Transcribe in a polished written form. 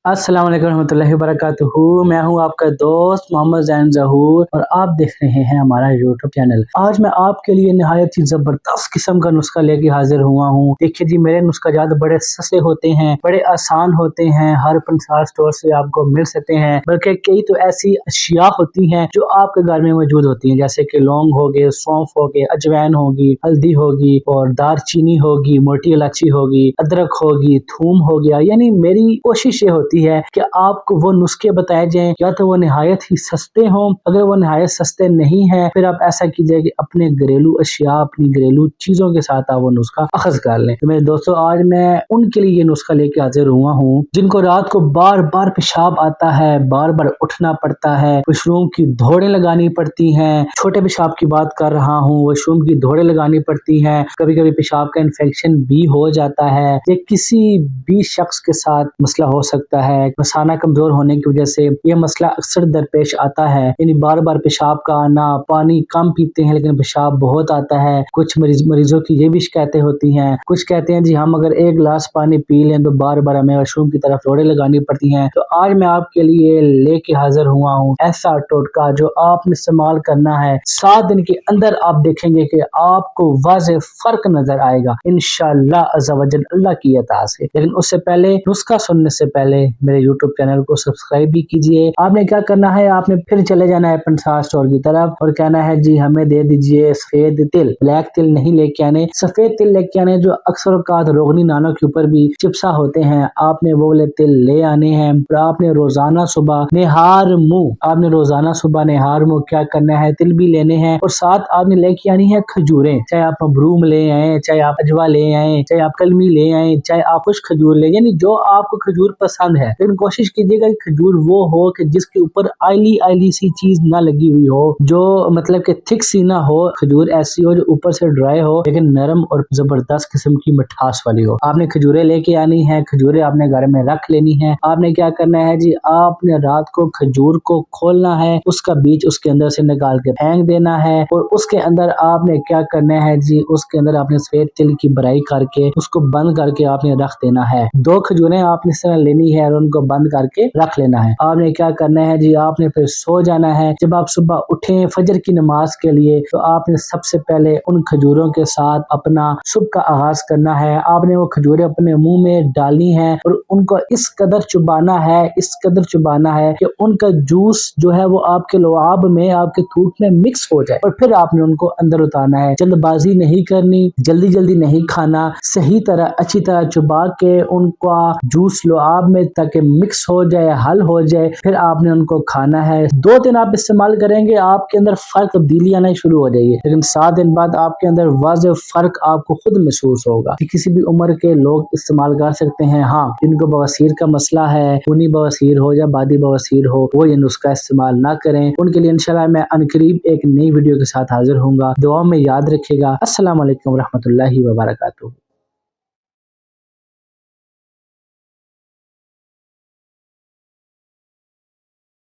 अस्सलाम वालेकुम रहमतुल्लाहि वबरकातुहू। मैं हूं आपका दोस्त मोहम्मद ज़ैन ज़हूर और आप देख रहे हैं हमारा यूट्यूब चैनल। आज मैं आपके लिए निहायत ही ज़बरदस्त किस्म का नुस्खा लेके हाजिर हुआ हूं। देखिए जी, मेरे नुस्खा जात बड़े सस्ते होते हैं, बड़े आसान होते हैं, हर पंसार स्टोर से आपको मिल सकते हैं। बल्कि कई तो ऐसी अशिया होती हैं जो आपके घर में मौजूद होती हैं, जैसे कि लौंग हो गए, सौंफ हो गए, अजवैन होगी, हल्दी होगी और दारचीनी होगी, मोटी इलायची होगी, अदरक होगी, थूम हो गया। यानी मेरी कोशिश ये होती है कि आपको वो नुस्खे बताए जाएं, या तो वो निहायत ही सस्ते हों। अगर वो निहायत सस्ते नहीं है, फिर आप ऐसा कीजिए कि अपने घरेलू अशिया, अपनी घरेलू चीजों के साथ आप वो नुस्खा अखज़ कर लें। तो मेरे दोस्तों, आज मैं उनके लिए ये नुस्खा लेके हाजिर हुआ हूँ जिनको रात को बार बार पेशाब आता है, बार बार उठना पड़ता है, वॉशरूम की दौड़ें लगानी पड़ती हैं। छोटे पेशाब की बात कर रहा हूँ, वॉशरूम की दौड़ें लगानी पड़ती हैं, कभी कभी पेशाब का इन्फेक्शन भी हो जाता है। ये किसी भी शख्स के साथ मसला हो सकता है। मसाना कमजोर होने की वजह से यह मसला अक्सर दरपेश आता है, यानी बार बार पेशाब का आना। पानी कम पीते हैं लेकिन पेशाब बहुत आता है। कुछ मरीजों की ये भी शिकायतें होती हैं। कुछ कहते हैं जी हम अगर एक गिलास पानी पी लें तो बार बार हमें वॉशरूम की तरफ दौड़ें लगानी पड़ती हैं। तो आज मैं आपके लिए लेके हाजिर हुआ हूँ ऐसा टोटका जो आपने इस्तेमाल करना है। 7 दिन के अंदर आप देखेंगे कि आपको वाज़ेह फर्क नजर आएगा इंशाअल्लाह अज़्ज़ा वजल, अल्लाह की अता से। लेकिन उससे पहले, नुस्खा सुनने से पहले मेरे YouTube चैनल को सब्सक्राइब भी कीजिए। आपने क्या करना है, आपने फिर चले जाना है पंसार स्टोर की तरफ और कहना है जी हमें दे दीजिए सफेद तिल। ब्लैक तिल नहीं लेके आने, सफेद तिल लेके आने जो अक्सर औकात रोगनी नानों के ऊपर भी चिपसा होते हैं। आपने वो वाले तिल ले आने हैं और आपने रोजाना सुबह निहार मुंह क्या करना है, तिल भी लेने हैं और साथ आपने लेके आनी है खजूरें। चाहे आप मबरूम ले आए, चाहे आप अजवा ले आए, चाहे आप कलमी ले आए, चाहे आप खुश खजूर ले, यानी जो आपको खजूर पसंद है। लेकिन कोशिश कीजिएगा कि खजूर वो हो कि जिसके ऊपर आयली आयली सी चीज ना लगी हुई हो, जो मतलब कि थिक सी ना हो। खजूर ऐसी हो जो ऊपर से ड्राई हो लेकिन नरम और जबरदस्त किस्म की मिठास वाली हो। आपने खजूरें लेके आनी है, खजूरें आपने घर में रख लेनी है। आपने क्या करना है जी, आपने रात को खजूर को खोलना है, उसका बीज उसके अंदर से निकाल के फेंक देना है और उसके अंदर आपने क्या करना है जी, उसके अंदर आपने सफेद तिल की भराई करके उसको बंद करके आपने रख देना है। 2 खजूरें आपने इस तरह लेनी है और उनको बंद करके रख लेना है। आपने क्या करना है जी, आपने फिर सो जाना है। जब आप सुबह उठें फजर की नमाज के लिए, तो आपने सबसे पहले उन खजूरों के साथ अपना सुबह का आगाज करना है। आपने वो खजूरें अपने मुंह में डालनी है और उनको इस कदर चुबाना है कि उनका जूस जो है वो आपके लुआब में, आपके थूक में मिक्स हो जाए और फिर आपने उनको अंदर उतारना है। जल्दबाजी नहीं करनी, जल्दी जल्दी नहीं खाना, सही तरह अच्छी तरह चुबा के उनका जूस लुआब में ताकि मिक्स हो जाए, हल हो जाए, फिर आपने उनको खाना है। 2 दिन आप इस्तेमाल करेंगे, आपके अंदर फर्क, तब्दीली आना शुरू हो जाएगी। लेकिन 7 दिन बाद आपके अंदर वाज़ेह फर्क आपको खुद महसूस होगा। कि किसी भी उम्र के लोग इस्तेमाल कर सकते हैं। हाँ, जिनको बवासीर का मसला है, खूनी बवासीर हो या बादी बवासीर हो, वो ये नुस्खा इस्तेमाल ना करें। उनके लिए इंशाल्लाह मैं अनकरीब एक नई वीडियो के साथ हाजिर होऊंगा। दुआ में याद रखिएगा। अस्सलाम वालेकुम रहमतुल्लाहि व बरकातुहू।